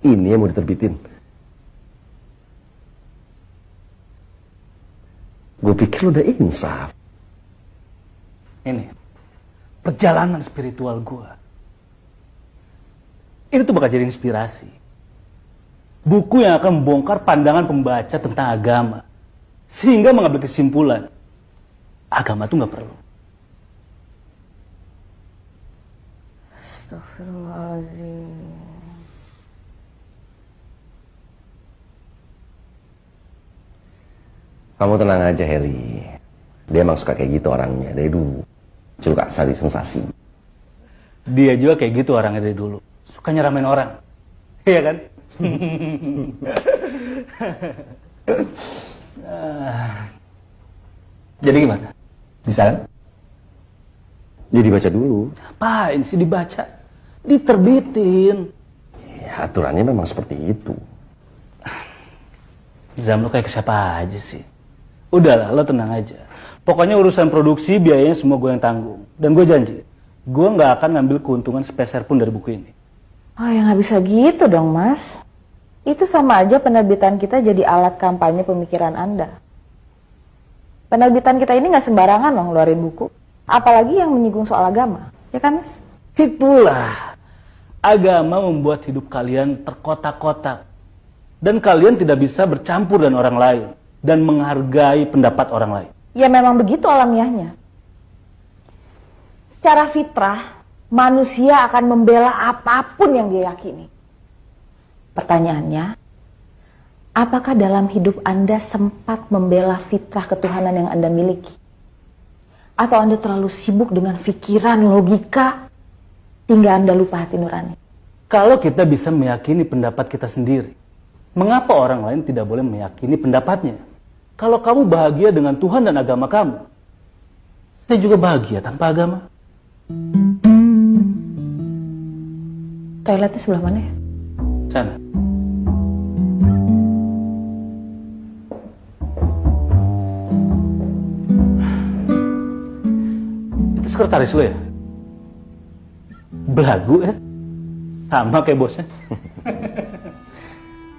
Ini yang mau diterbitin. Gue pikir lu udah insaf. Ini perjalanan spiritual gue. Ini tuh bakal jadi inspirasi. Buku yang akan membongkar pandangan pembaca tentang agama. Sehingga mengambil kesimpulan, agama tuh gak perlu. Astagfirullahaladzim. Kamu tenang aja, Heri. Dia emang suka kayak gitu orangnya dari dulu. Suka cari sensasi. Dia juga kayak gitu orangnya dari dulu. Suka nyeramain orang. Iya kan? Jadi gimana? Bisa kan? Jadi baca dulu. Apain sih dibaca? Diterbitin. Ya, aturannya memang seperti itu. Zam, lu kayak siapa aja sih? Udahlah, lo tenang aja. Pokoknya urusan produksi biayanya semua gue yang tanggung. Dan gue janji, gue nggak akan ngambil keuntungan sepeser pun dari buku ini. Oh ya nggak bisa gitu dong mas. Itu sama aja penerbitan kita jadi alat kampanye pemikiran Anda. Penerbitan kita ini nggak sembarangan loh ngeluarin buku. Apalagi yang menyinggung soal agama. Ya kan mas? Itulah. Agama membuat hidup kalian terkotak-kotak. Dan kalian tidak bisa bercampur dengan orang lain. Dan menghargai pendapat orang lain. Ya memang begitu alamiahnya. Secara fitrah, manusia akan membela apapun yang dia yakini. Pertanyaannya, apakah dalam hidup Anda sempat membela fitrah ketuhanan yang Anda miliki? Atau Anda terlalu sibuk dengan pikiran, logika, hingga Anda lupa hati nurani? Kalau kita bisa meyakini pendapat kita sendiri, mengapa orang lain tidak boleh meyakini pendapatnya? Kalau kamu bahagia dengan Tuhan dan agama kamu, saya juga bahagia tanpa agama. Toiletnya sebelah mana ya? Sana. Itu sekretaris lo ya? Belagu ya? Sama kayak bosnya.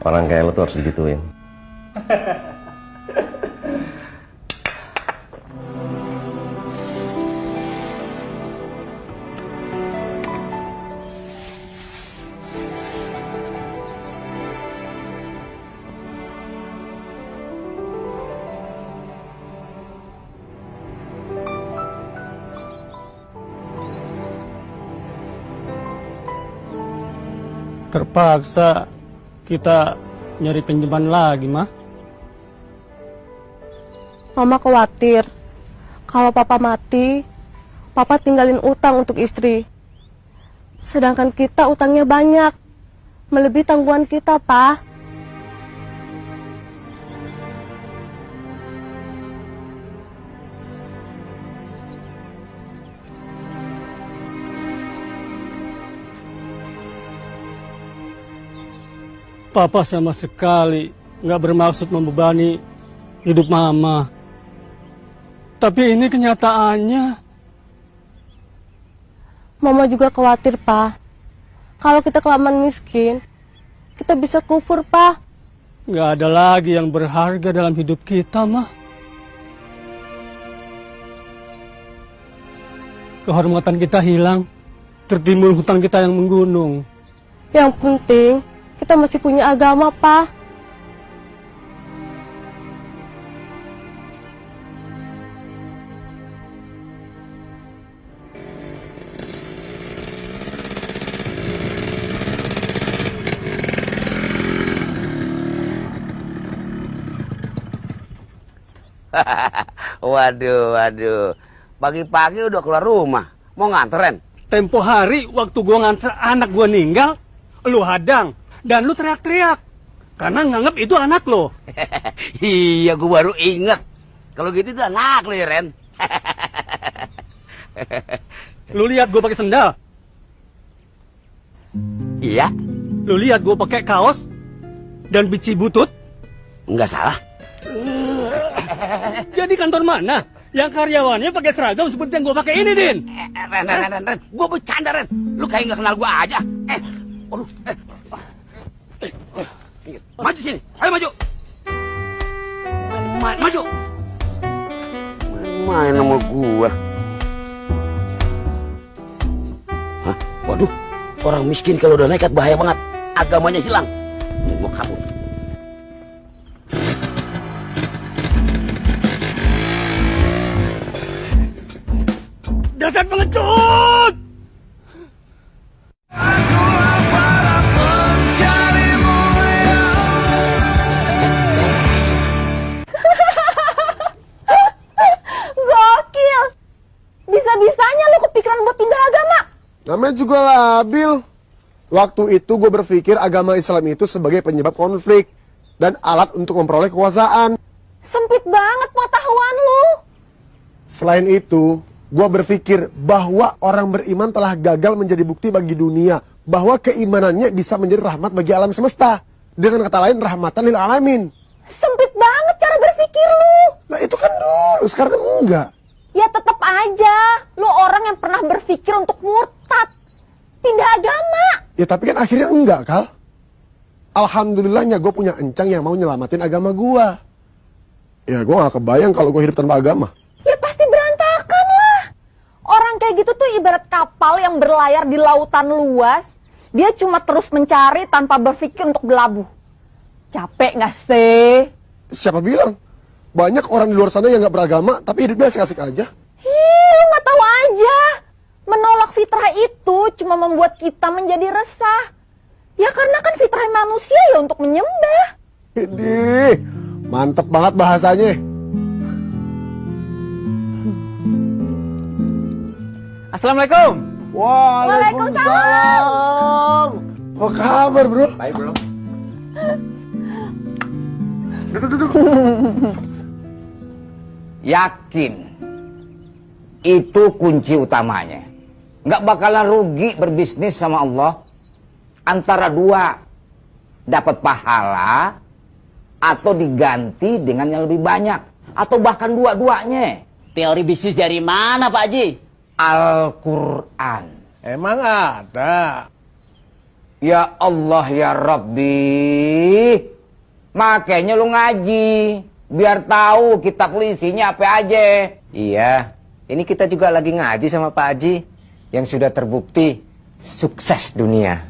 Orang kayak lo tuh harus digituin. Terpaksa kita nyari pinjaman lagi, Mah. Mama khawatir kalau papa mati, papa tinggalin utang untuk istri. Sedangkan kita utangnya banyak, melebihi tanggungan kita, Pak. Papa sama sekali nggak bermaksud membebani hidup Mama. Tapi ini kenyataannya. Mama juga khawatir, Pak. Kalau kita kelamaan miskin, kita bisa kufur, Pak. Nggak ada lagi yang berharga dalam hidup kita, Mah. Kehormatan kita hilang, tertimbun hutang kita yang menggunung. Yang penting, kita masih punya agama, Pak. Waduh. Pagi-pagi udah keluar rumah. Mau nganterin? Tempo hari waktu gua nganter anak gua ninggal, lu hadang dan lu teriak-teriak karena nganggap itu anak lo. Iya, gua baru inget. Kalau gitu itu anak lo ya, Ren. Lu lihat gua pakai sendal? Iya. Lu lihat gua pakai kaos dan bici butut? Nggak salah. Jadi kantor mana yang karyawannya pakai seragam seperti yang gua pakai ini, Din? Ren. Gua bercanda, Ren. Lu kayak nggak kenal gua aja. Maju sini. Ayo maju. Maju. Main sama gua. Hah? Waduh. Orang miskin kalau udah nekat bahaya banget. Agamanya hilang. Gua kabur. Dasar pengecut! Gokil. Bisa-bisanya lu kepikiran buat pindah agama. Namanya juga labil. Waktu itu gue berpikir agama Islam itu sebagai penyebab konflik dan alat untuk memperoleh kekuasaan. Sempit banget pengetahuan lu. Selain itu, gue berpikir bahwa orang beriman telah gagal menjadi bukti bagi dunia bahwa keimanannya bisa menjadi rahmat bagi alam semesta. Dengan kata lain, rahmatan lil alamin. Sempit banget cara berpikir lu. Nah itu kan dulu, sekarang kan enggak. Ya tetap aja, lu orang yang pernah berpikir untuk murtad. Pindah agama. Ya tapi kan akhirnya enggak, Kal. Alhamdulillahnya gue punya encang yang mau nyelamatin agama gue. Ya gue gak kebayang kalau gue hidup tanpa agama. Ya pasti berantakan lah. Orang kayak gitu tuh ibarat kapal yang berlayar di lautan luas. Dia cuma terus mencari tanpa berpikir untuk berlabuh. Capek gak sih? Siapa bilang? Banyak orang di luar sana yang gak beragama tapi hidupnya asik-asik aja. Lu gak tahu aja. Menolak fitrah itu cuma membuat kita menjadi resah. Ya karena kan fitrah manusia ya untuk menyembah. Idih, mantep banget bahasanya. Assalamualaikum. Waalaikumsalam. Apa kabar, bro? Baik, bro. Duduk. Yakin. Itu kunci utamanya. Nggak bakalan rugi berbisnis sama Allah. Antara dua. Dapat pahala atau diganti dengan yang lebih banyak. Atau bahkan dua-duanya. Teori bisnis dari mana, Pak Haji? Al-Quran. Emang ada? Ya Allah ya Rabbi. Makanya lu ngaji. Biar tahu kitab isinya apa aja. Iya, ini kita juga lagi ngaji sama Pak Haji yang sudah terbukti sukses dunia.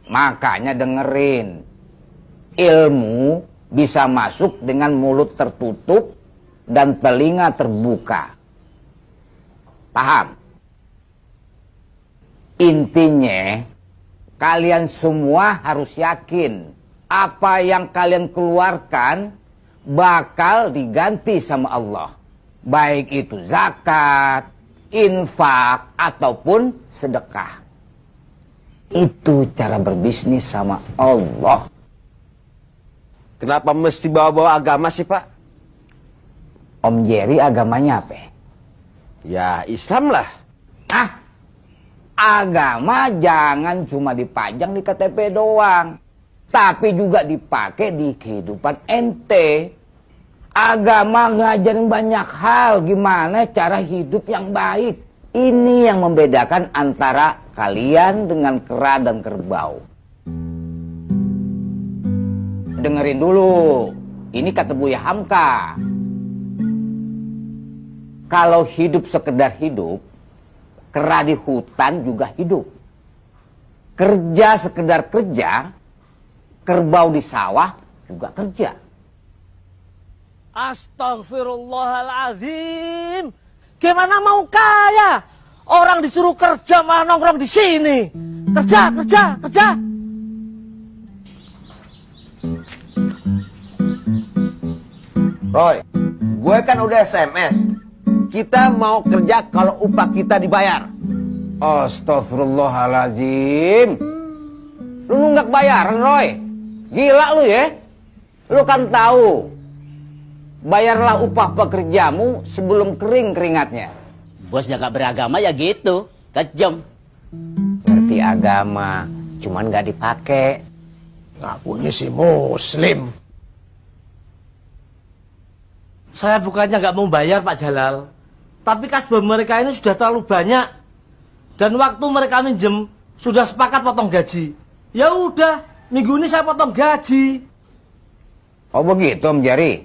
Makanya dengerin. Ilmu bisa masuk dengan mulut tertutup dan telinga terbuka. Paham? Intinya, kalian semua harus yakin apa yang kalian keluarkan bakal diganti sama Allah. Baik itu zakat, infak, ataupun sedekah. Itu cara berbisnis sama Allah. Kenapa mesti bawa-bawa agama sih, Pak? Om Jerry agamanya apa? Ya, Islam lah. Agama jangan cuma dipajang di KTP doang, tapi juga dipakai di kehidupan ente. Agama ngajarin banyak hal, gimana cara hidup yang baik. Ini yang membedakan antara kalian dengan kera dan kerbau. Dengerin dulu, ini kata Buya Hamka. Kalau hidup sekedar hidup, kera di hutan juga hidup. Kerja sekedar kerja, kerbau di sawah juga kerja. Astagfirullahaladzim. Gimana mau kaya? Orang disuruh kerja malah nongkrong di sini. Kerja. Roy, gue kan udah SMS. Kita mau kerja kalau upah kita dibayar. Astagfirullahaladzim. Lu nunggak bayaran, Roy? Gila lu ya? Lu kan tahu, bayarlah upah pekerjamu sebelum kering keringatnya. Bos yang gak beragama ya gitu. Kejam. Ngerti agama, cuman gak dipakai. Ngakunya si muslim. Saya bukannya gak mau bayar, Pak Jalal. Tapi kasbah mereka ini sudah terlalu banyak. Dan waktu mereka minjem, sudah sepakat potong gaji. Ya udah, Minggu ini saya potong gaji. Oh begitu Om Jerry.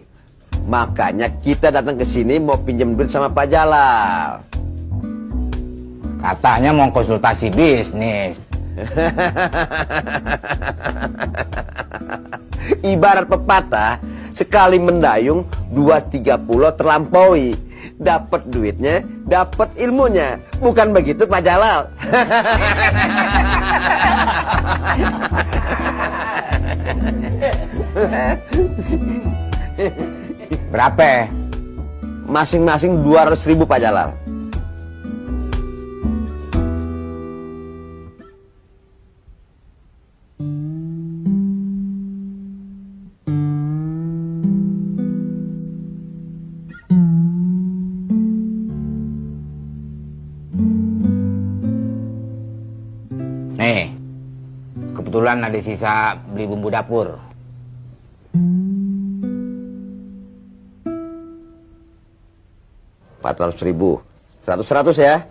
Makanya kita datang ke sini mau pinjam duit sama Pak Jalal. Katanya mau konsultasi bisnis. Ibarat pepatah, sekali mendayung 2-3 pulau terlampaui. Dapat duitnya, dapat ilmunya. Bukan begitu Pak Jalal? Berapa? Masing-masing 200.000 Pak Jalal. Nih, kebetulan ada sisa beli bumbu dapur. Rp400.000. 100 ya.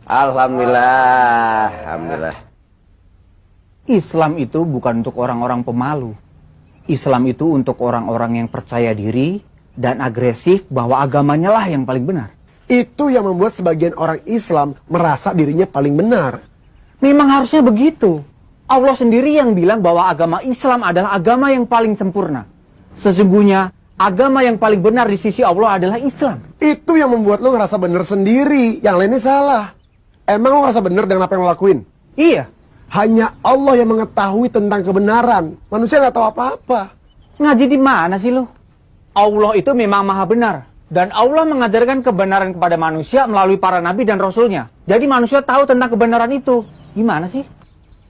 Alhamdulillah. Alhamdulillah. Islam itu bukan untuk orang-orang pemalu. Islam itu untuk orang-orang yang percaya diri dan agresif bahwa agamanya lah yang paling benar. Itu yang membuat sebagian orang Islam merasa dirinya paling benar. Memang harusnya begitu. Allah sendiri yang bilang bahwa agama Islam adalah agama yang paling sempurna. Sesungguhnya, agama yang paling benar di sisi Allah adalah Islam. Itu yang membuat lo ngerasa bener sendiri, yang lainnya salah. Emang lo ngerasa bener dengan apa yang lo lakuin? Iya. Hanya Allah yang mengetahui tentang kebenaran. Manusia nggak tahu apa-apa. Ngaji di mana sih lo? Allah itu memang maha benar. Dan Allah mengajarkan kebenaran kepada manusia melalui para nabi dan rasulnya. Jadi manusia tahu tentang kebenaran itu. Gimana sih?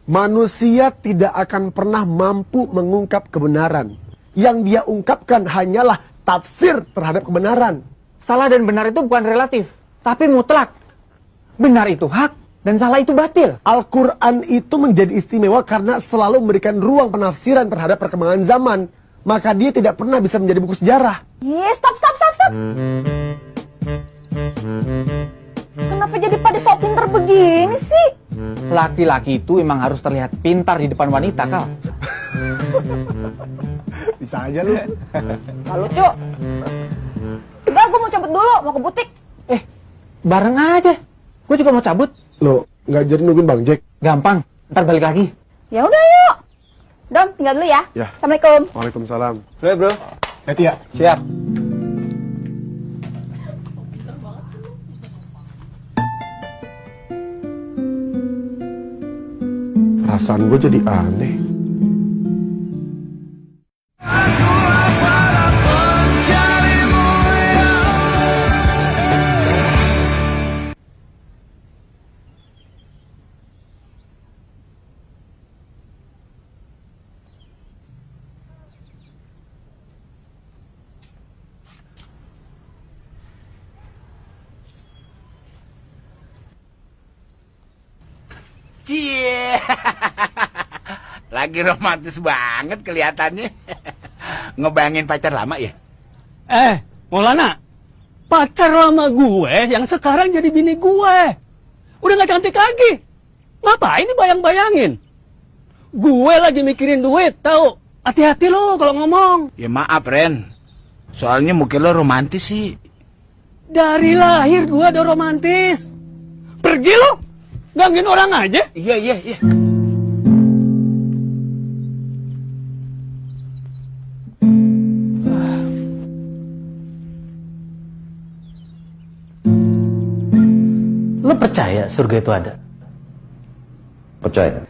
Manusia tidak akan pernah mampu mengungkap kebenaran. Yang dia ungkapkan hanyalah tafsir terhadap kebenaran. Salah dan benar itu bukan relatif, tapi mutlak. Benar itu hak, dan salah itu batil. Al-Quran itu menjadi istimewa karena selalu memberikan ruang penafsiran terhadap perkembangan zaman. Maka dia tidak pernah bisa menjadi buku sejarah. Yes, stop. Kenapa jadi pada sok pinter begini sih? Laki-laki itu emang harus terlihat pintar di depan wanita, Kal. Bisa aja lu. Gak lucu. Udah, gue mau cabut dulu, mau ke butik. Bareng aja. Gue juga mau cabut. Lo nggak jadi nungguin Bang Jack? Gampang, ntar balik lagi. Ya udah yuk. Dom, tinggal dulu ya. Ya. Assalamualaikum. Waalaikumsalam. Bro. Hati ya. Siap. Perasaan gue jadi aneh. Cie, lagi romantis banget kelihatannya. Ngebayangin pacar lama ya? Maulana, pacar lama gue yang sekarang jadi bini gue. Udah gak cantik lagi. Ngapain dibayang-bayangin? Gue lagi mikirin duit, tahu? Hati-hati lo kalau ngomong. Ya maaf Ren, soalnya mungkin lo romantis sih. Dari lahir gue udah romantis. Pergi lo, gangguin orang aja. Iya. Lo percaya surga itu ada? Percaya?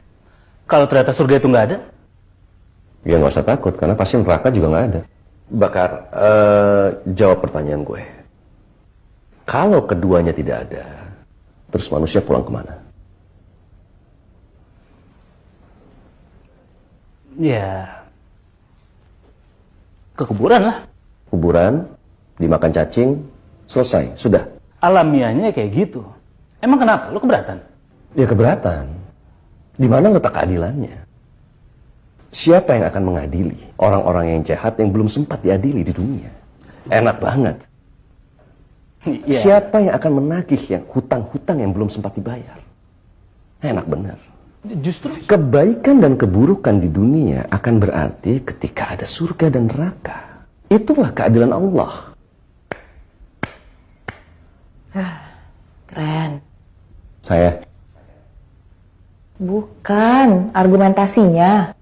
Kalau ternyata surga itu nggak ada? Ya nggak usah takut, karena pasti neraka juga nggak ada. Bakar, jawab pertanyaan gue. Kalau keduanya tidak ada, terus manusia pulang kemana? Ya, ke kuburan lah. Kuburan, dimakan cacing, selesai, sudah. Alamiahnya kayak gitu. Emang kenapa? Lo keberatan? Ya keberatan. Di mana letak keadilannya? Siapa yang akan mengadili orang-orang yang jahat yang belum sempat diadili di dunia? Enak banget. Iya. Siapa yang akan menagih yang hutang-hutang yang belum sempat dibayar? Enak benar. Justru Kebaikan dan keburukan di dunia akan berarti ketika ada surga dan neraka. Itulah keadilan Allah. Keren. Saya Bukan argumentasinya.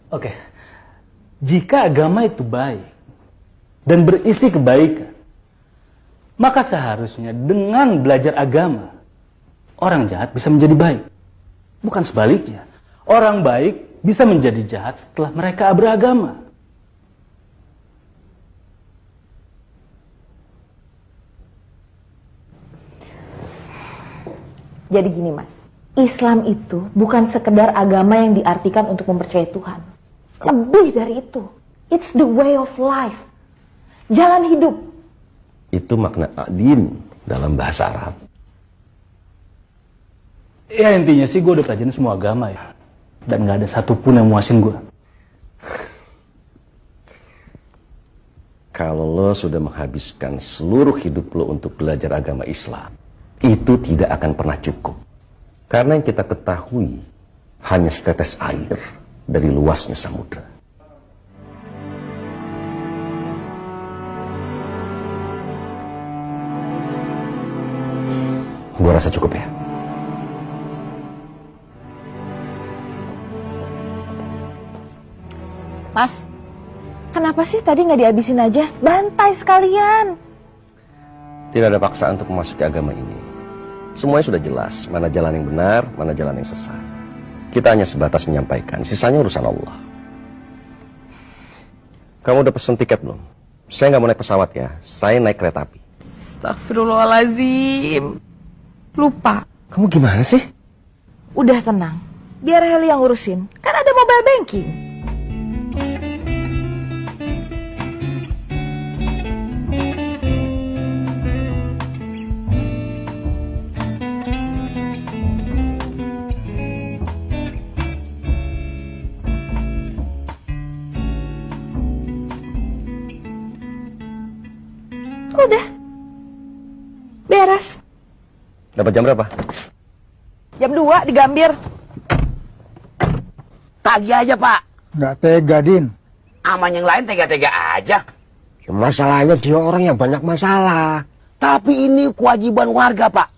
Oke, jika agama itu baik dan berisi kebaikan, maka seharusnya dengan belajar agama, orang jahat bisa menjadi baik. Bukan sebaliknya, orang baik bisa menjadi jahat setelah mereka beragama. Jadi gini mas, Islam itu bukan sekedar agama yang diartikan untuk mempercayai Tuhan. Lebih dari itu, it's the way of life. Jalan hidup. itu makna adin dalam bahasa Arab. Ya intinya sih gue udah pelajarin semua agama ya. Dan gak ada satupun yang muasin gue. Kalau lo sudah menghabiskan seluruh hidup lo untuk belajar agama Islam, itu tidak akan pernah cukup. Karena yang kita ketahui hanya setetes air dari luasnya samudra. Gua rasa cukup ya. Mas, kenapa sih tadi nggak dihabisin aja? Bantai sekalian. Tidak ada paksaan untuk memasuki agama ini. Semuanya sudah jelas, mana jalan yang benar, mana jalan yang sesat. Kita hanya sebatas menyampaikan, sisanya urusan Allah. Kamu udah pesen tiket belum? Saya nggak mau naik pesawat ya, saya naik kereta api. Astagfirullahaladzim. Lupa. Kamu gimana sih? Udah tenang. Biar Heli yang urusin. Kan ada mobile banking. Udah. Beres. Dapat jam berapa? Jam 2 di Gambir. Tagih aja, Pak. Nggak tega, Din. Aman yang lain tega-tega aja. Ya, masalahnya dia orang yang banyak masalah. Tapi ini kewajiban warga, Pak.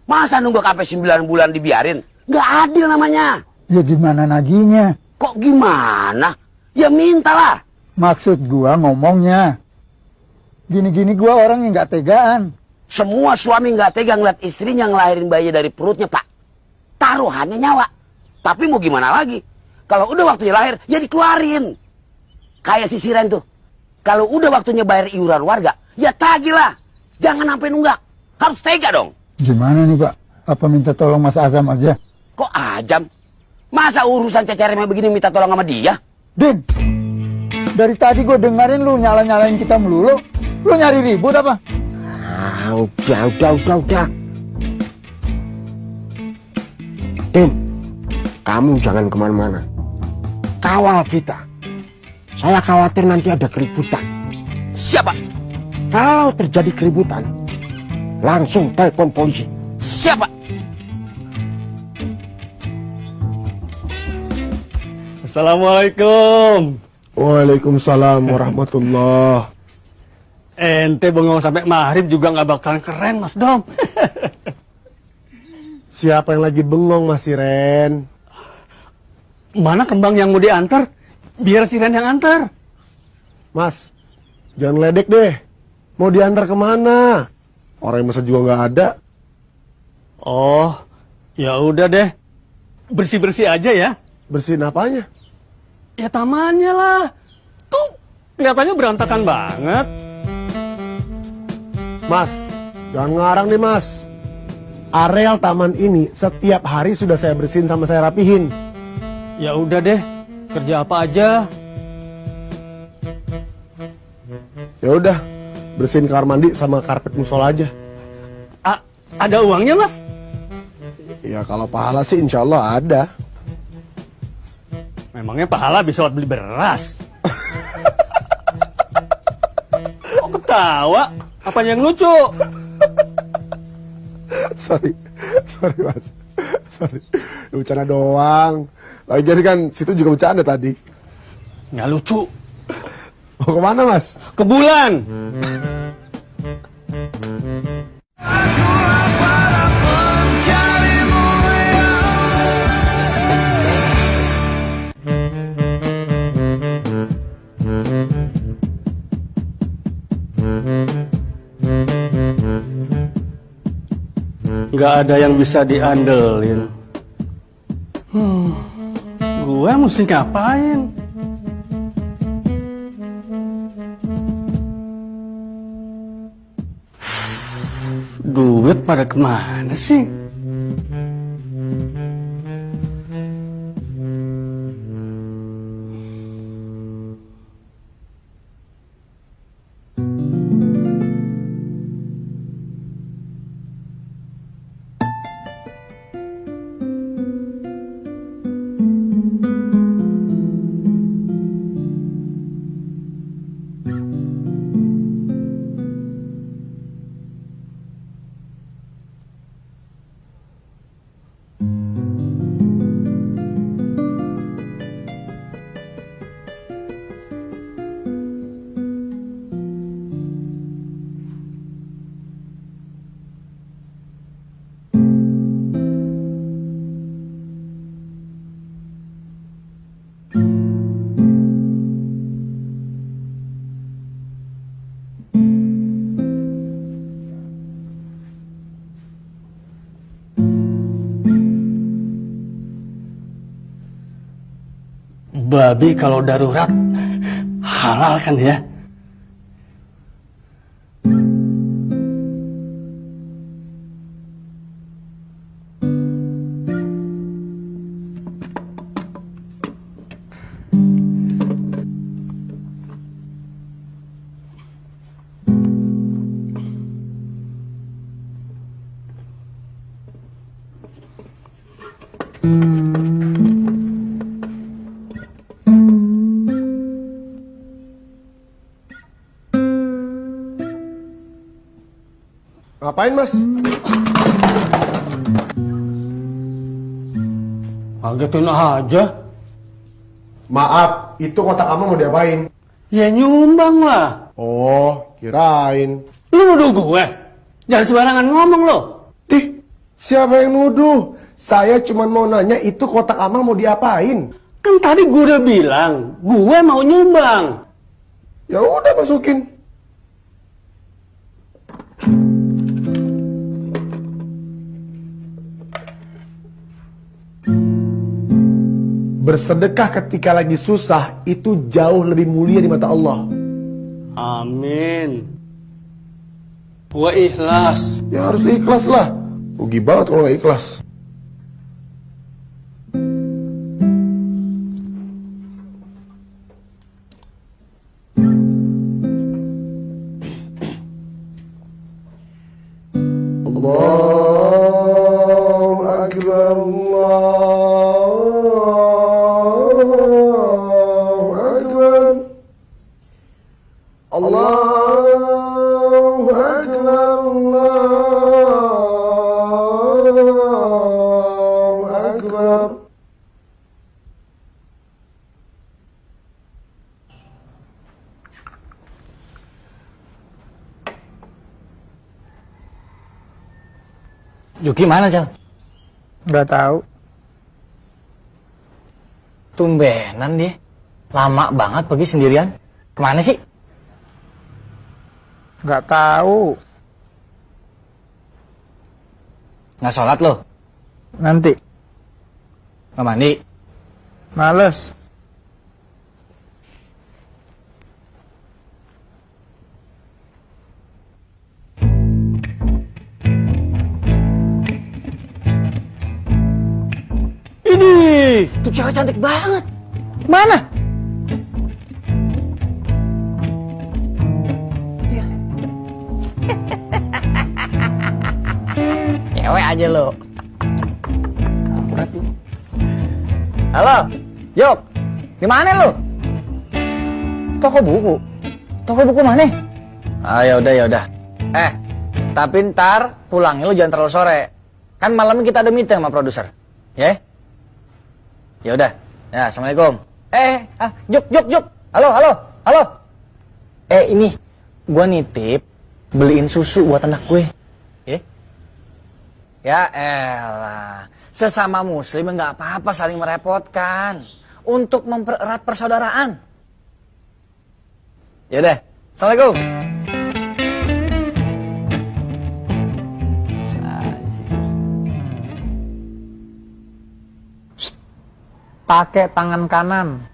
Masa nunggu sampai 9 bulan dibiarin? Nggak adil namanya. Ya gimana naginya? Kok gimana? Ya mintalah. Maksud gua ngomongnya. Gini-gini gua orang yang nggak tegaan. Semua suami nggak tega ngeliat istrinya ngelahirin bayi dari perutnya, Pak. Taruhannya nyawa. Tapi mau gimana lagi? Kalau udah waktunya lahir, ya dikeluarin. Kayak si Siren tuh. Kalau udah waktunya bayar iuran warga, ya tagihlah. Jangan sampai nunggak. Harus tega dong. Gimana nih, Pak? Apa minta tolong Mas Azam aja? Kok ajam? Masa urusan ceceremnya begini minta tolong sama dia? Din, dari tadi gue dengerin lu nyala-nyalain kita melulu. Lu nyari ribut apa? Ah, udah. Din, kamu jangan kemana-mana. Kawal kita. Saya khawatir nanti ada keributan. Siapa? Kalau terjadi keributan, langsung telepon polisi. Siapa? Assalamualaikum. Waalaikumsalam warahmatullah. Ente bengong sampai maghrib juga nggak bakalan keren, Mas Dom. Siapa yang lagi bengong Mas Siren? Mana kembang yang mau diantar? Biar si Ren yang antar. Mas, jangan ledek deh. Mau diantar kemana? Orang yang masa juga nggak ada. Oh, ya udah deh. Bersih-bersih aja ya. Bersihin apanya? Ya tamannya lah. Tuh, kelihatannya berantakan banget. Mas, jangan ngarang nih mas. Areal taman ini setiap hari sudah saya bersihin sama saya rapihin. Ya udah deh. Kerja apa aja? Ya udah, bersihin kamar mandi sama karpet musola aja. Ada uangnya, Mas? Ya kalau pahala sih insya Allah ada. Memangnya pahala bisa buat beli beras? ketawa? Apa yang lucu? Sorry mas, sorry. Bercanda doang. Lagian kan situ juga bercanda tadi. Nggak lucu. Mau kemana mas? Ke bulan. Nggak ada yang bisa diandelin. Gue mesti ngapain? Duit pada kemana sih? Babi kalau darurat halal kan ya? Ngapain mas? Ngagetin aja. Maaf, itu kotak amal mau diapain? Ya nyumbang lah. Oh, kirain. Lu nuduh gue? Jangan sembarangan ngomong lo. Siapa yang nuduh? Saya cuma mau nanya itu kotak amal mau diapain? Kan tadi gue udah bilang, gue mau nyumbang. Ya udah masukin. Bersedekah ketika lagi susah itu jauh lebih mulia di mata Allah. Amin. Gue ikhlas. Ya harus ikhlas lah. Rugi banget kalau nggak ikhlas. Allahu Akbar, Allahu Akbar, Allahu Akbar, Allahu Akbar. Juki mana, Cal? Nggak tahu. Tumbenan dia. Lama banget pergi sendirian. Kemana sih? Nggak tahu. Nggak sholat loh? Nanti. Nggak mandi? Males. Ini, tuh cewek cantik banget. Mana? Cewek aja lo. Halo, Jok. Di mana lo? Toko buku. Toko buku mana? Ya udah. Tapi ntar pulangnya lu jangan terlalu sore. Kan malamnya kita ada meeting sama produser. Ya? Ya udah. Ya, assalamualaikum. Juk. Halo. Ini gua nitip beliin susu buat anak gue. Ya elah. Sesama muslim nggak apa-apa saling merepotkan untuk mempererat persaudaraan. Ya udah. Assalamualaikum. Pakai tangan kanan.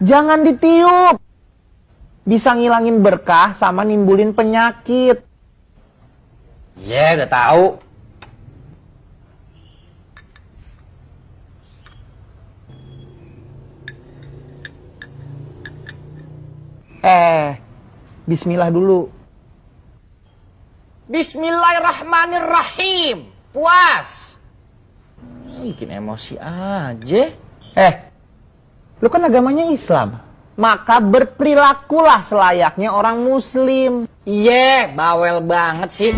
Jangan ditiup. Bisa ngilangin berkah sama nimbulin penyakit. Udah tahu. Bismillah dulu. Bismillahirrahmanirrahim. Puas. Bikin emosi aja. Lu kan agamanya Islam. Maka berperilakulah selayaknya orang muslim. Bawel banget sih.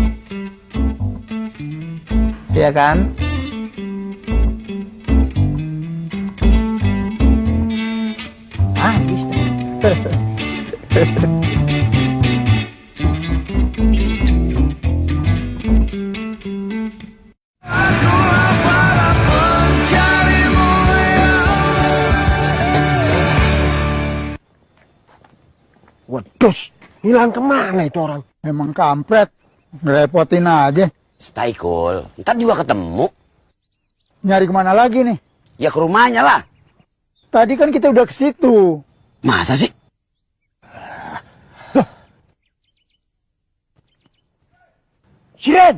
Iya kan? Habis dah. Waduh, hilang kemana itu orang? Emang kampret. Ngerepotin aja. Stay cool, ntar juga ketemu. Nyari kemana lagi nih? Ya ke rumahnya lah. Tadi kan kita udah ke situ. Masa sih? Siren!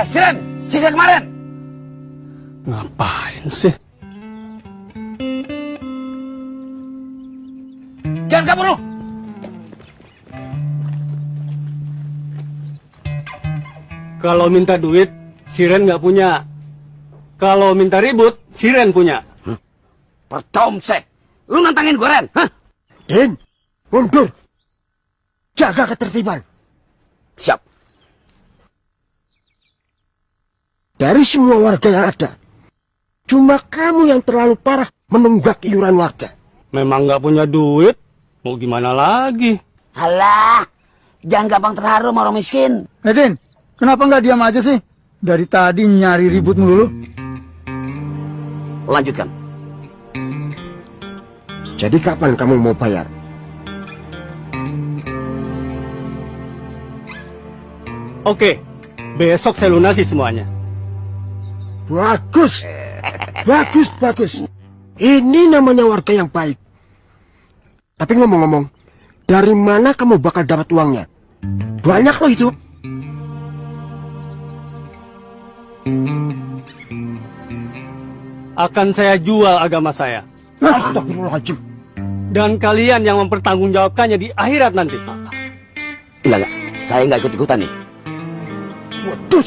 Siren, sisa kemarin. Ngapain sih? Jangan kabur lu. Kalau minta duit, Siren nggak punya. Kalau minta ribut, Siren punya. Pertomsek. Lu nantangin gue, Ren? Din, mundur. Jaga ketertiban. Siap. Dari semua warga yang ada, cuma kamu yang terlalu parah menunggak iuran warga. Memang nggak punya duit, mau gimana lagi? Alah, jangan gampang terharu sama orang miskin. Din, kenapa nggak diam aja sih? Dari tadi nyari ribut melulu. Lanjutkan. Jadi kapan kamu mau bayar? Oke, besok saya lunasi semuanya. Bagus. Bagus. Ini namanya warga yang baik. Tapi ngomong-ngomong, dari mana kamu bakal dapat uangnya? Banyak loh itu. Akan saya jual agama saya. Astagfirullahaladzim. Dan kalian yang mempertanggungjawabkannya di akhirat nanti. Enggak. Saya nggak ikut-ikutan nih. Waduh.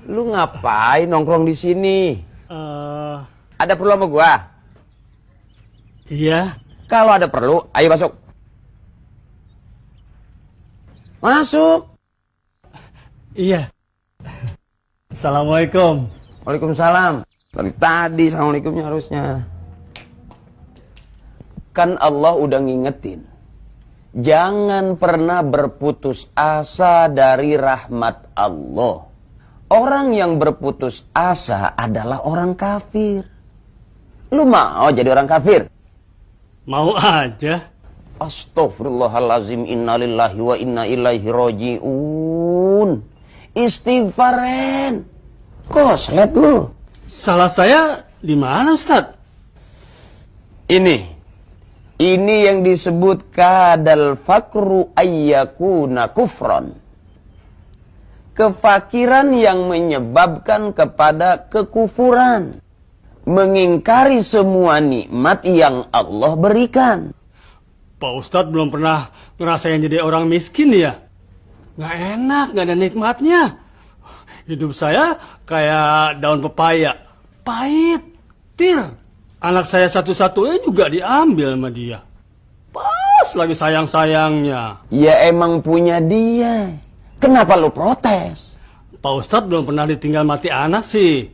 Lu ngapain nongkrong di sini? Eh, Ada perlu sama gua? iya. Kalau ada perlu, ayo masuk. Masuk. Iya. Assalamualaikum. Waalaikumsalam. Dari tadi assalamualaikumnya harusnya. Kan Allah udah ngingetin. Jangan pernah berputus asa dari rahmat Allah. Orang yang berputus asa adalah orang kafir. Lu mau jadi orang kafir? Mau aja. Astaghfirullahalazim, innalillahi wa inna ilaihi roji'un. Istighfaren. Koslet lu. Salah saya di mana, Ustaz? Ini yang disebut kadal fakru ayyakuna kufron. Kefakiran yang menyebabkan kepada kekufuran. Mengingkari semua nikmat yang Allah berikan. Pak Ustadz belum pernah ngerasain jadi orang miskin ya? Nggak enak, nggak ada nikmatnya. Hidup saya kayak daun pepaya. Pahit, tir. Anak saya satu-satunya juga diambil sama dia. Pas lagi sayang-sayangnya. Ya emang punya dia. Kenapa lu protes? Pak Ustadz belum pernah ditinggal mati anak sih.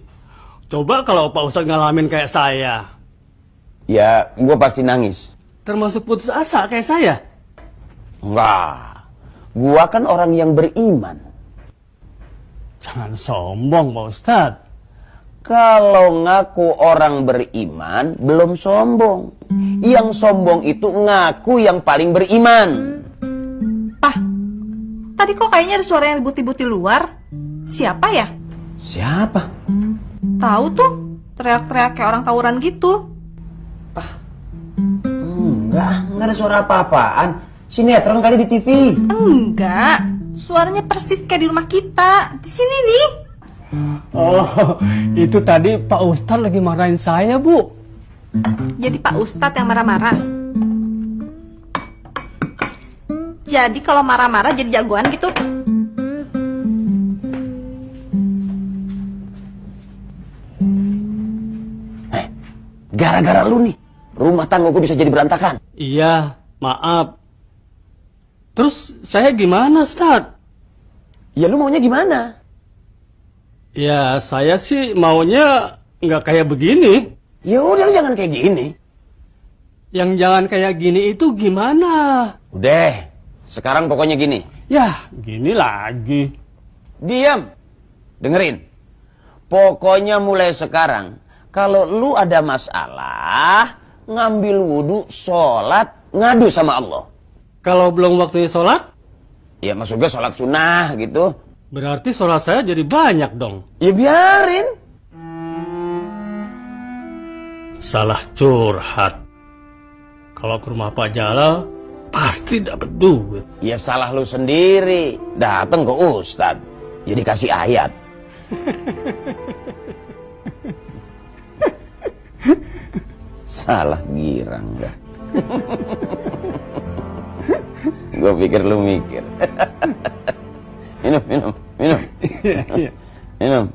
Coba kalau Pak Ustadz ngalamin kayak saya. Ya, gua pasti nangis. Termasuk putus asa kayak saya. Enggak. Gua kan orang yang beriman. Jangan sombong, Pak Ustadz. Kalau ngaku orang beriman, belum sombong. Yang sombong itu ngaku yang paling beriman. Pak, tadi kok kayaknya ada suara yang ribut-ribut di luar. Siapa ya? Siapa? Tahu tuh, teriak-teriak kayak orang tawuran gitu. Enggak ada suara apa-apaan. Sinetron kali di TV. Enggak, suaranya persis kayak di rumah kita. Di sini nih. Oh, itu tadi Pak Ustadz lagi marahin saya, Bu. Jadi Pak Ustadz yang marah-marah. Jadi kalau marah-marah jadi jagoan gitu. Gara-gara lu nih, rumah tanggaku bisa jadi berantakan. Iya, maaf. Terus saya gimana, Ustadz? Ya lu maunya gimana? Ya, saya sih maunya nggak kayak begini. Ya udah lu jangan kayak gini. Yang jangan kayak gini itu gimana? Udah, sekarang pokoknya gini. Yah, gini lagi. Diam. Dengerin. Pokoknya mulai sekarang, kalau lu ada masalah, ngambil wudhu, sholat, ngadu sama Allah. Kalau belum waktunya sholat? Ya maksudnya sholat sunnah gitu. Berarti sholat saya jadi banyak dong. Ya biarin. Salah curhat. Kalau ke rumah Pak Jalal, pasti dapat duit. Ya salah lu sendiri. Datang ke Ustadz. Jadi kasih ayat. Salah girang dah. Gue pikir lu mikir. Minum. Minum.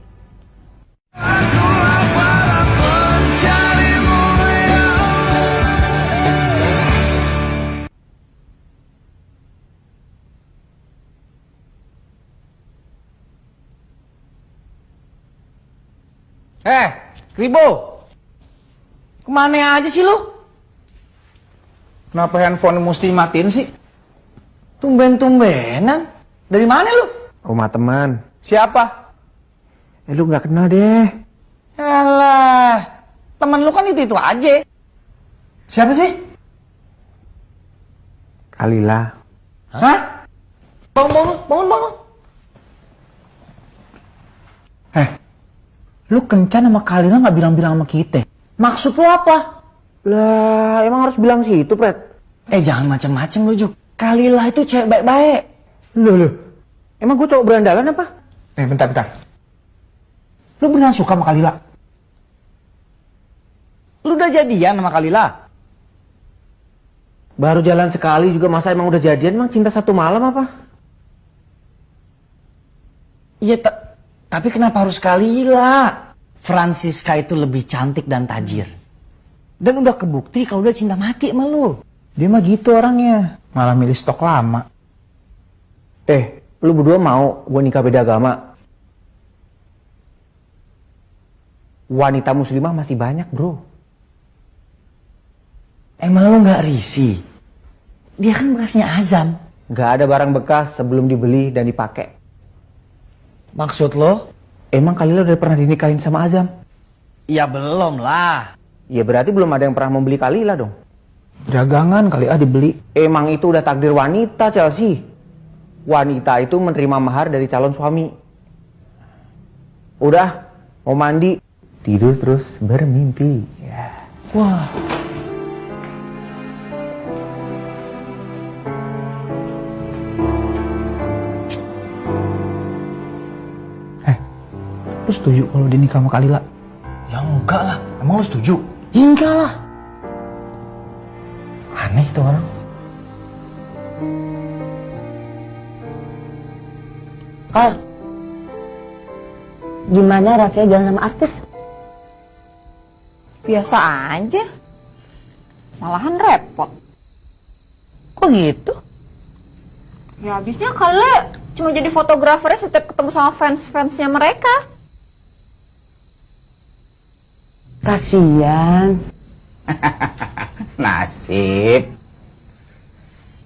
Kribo, kemana aja sih lu? Kenapa handphone mesti matiin sih? Tumben-tumbenan. Dari mana lu? Rumah teman. Siapa? Lu nggak kenal deh. Alah, temen lu kan itu aja. Siapa sih? Kalila. Hah? Bangun. Lu kencan sama Kalila nggak bilang-bilang sama kita? Maksud lu apa? Lah, emang harus bilang situ, Pret? Jangan macem-macem lu, Juk. Kalila itu cewek baik-baik. Lu. Emang gue cowok berandalan apa? Bentar. Lu beneran suka sama Kalila? Lu udah jadian sama Kalila? Baru jalan sekali juga masa emang udah jadian, emang cinta satu malam apa? Iya, Tapi kenapa harus Kalila? Francisca itu lebih cantik dan tajir. Dan udah kebukti kalau udah cinta mati sama lu. Dia mah gitu orangnya. Malah milih stok lama. Lu berdua mau gue nikah beda agama? Wanita muslimah masih banyak, bro. Emang lu gak risih? Dia kan bekasnya Azam. Gak ada barang bekas sebelum dibeli dan dipakai. Maksud lo? Emang Kalila udah pernah dinikahin sama Azam? Ya belum lah. Ya berarti belum ada yang pernah membeli Kalila dong. Dagangan kali dibeli. Emang itu udah takdir wanita, Chelsea. Wanita itu menerima mahar dari calon suami. Udah, mau mandi, tidur terus bermimpi. Ya. Wah. Lu setuju kalau dia nikah sama Kalila? Ya enggak lah. Emang lu setuju? Enggak lah. Aneh itu orang. Kal, gimana rasanya jalan sama artis? Biasa aja. Malahan repot. Kok gitu? Ya habisnya Kale cuma jadi fotografernya setiap ketemu sama fans-fansnya mereka. Kasian. Nasib.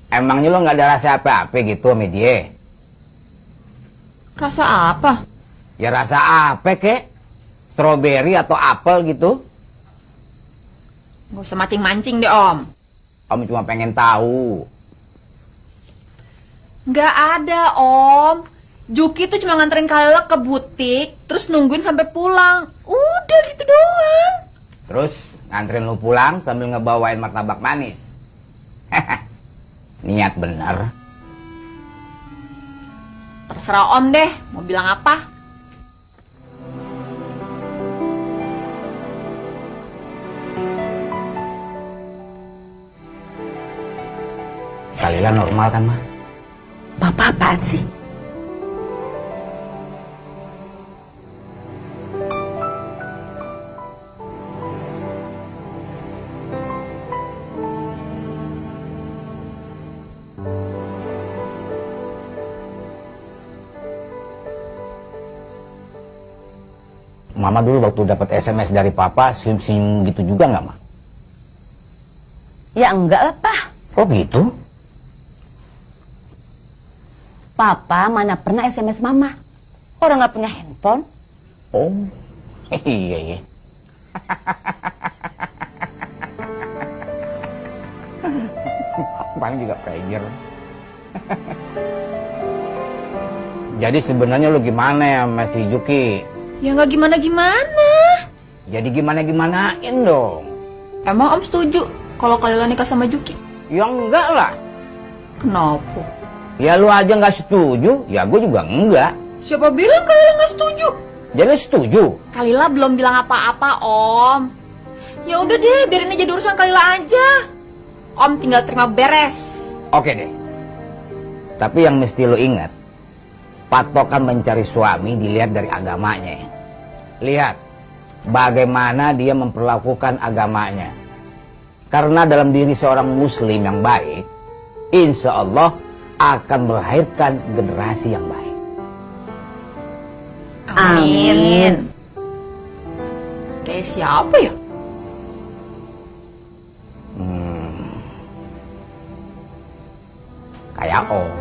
Emangnya lo nggak ada rasa apa-apa gitu sama dia? Rasa apa? Ya rasa apa kek? Strawberry atau apel gitu? Gak usah mancing-mancing deh Om. Om cuma pengen tahu. Gak ada Om. Juki tuh cuma nganterin Kalila ke butik, terus nungguin sampai pulang. Udah gitu doang. Terus nganterin lu pulang sambil ngebawain martabak manis. Niat bener. Terserah Om deh, mau bilang apa? Kalila normal kan, Ma? Papa apaan sih? Mama dulu waktu dapat SMS dari Papa senyum-senyum gitu juga nggak, Ma? Ya enggak lah, Pak. Kok gitu? Papa mana pernah SMS Mama. Orang nggak punya handphone. Oh, iya iya. Paling juga player. Jadi sebenarnya lu gimana ya masih Juki? Ya nggak gimana-gimana. Jadi gimana-gimanain dong. Emang Om setuju kalau Kalila nikah sama Juki? Ya enggak lah. Kenapa? Ya lu aja nggak setuju, ya gue juga enggak. Siapa bilang Kalila nggak setuju? Jadi setuju? Kalila belum bilang apa-apa Om. Ya udah deh, biarin aja urusan Kalila aja. Om tinggal terima beres. Oke deh. Tapi yang mesti lu ingat, patokan mencari suami dilihat dari agamanya. Lihat bagaimana dia memperlakukan agamanya. Karena dalam diri seorang muslim yang baik, insya Allah akan melahirkan generasi yang baik. Amin. Kayak siapa ya? Kayak Om.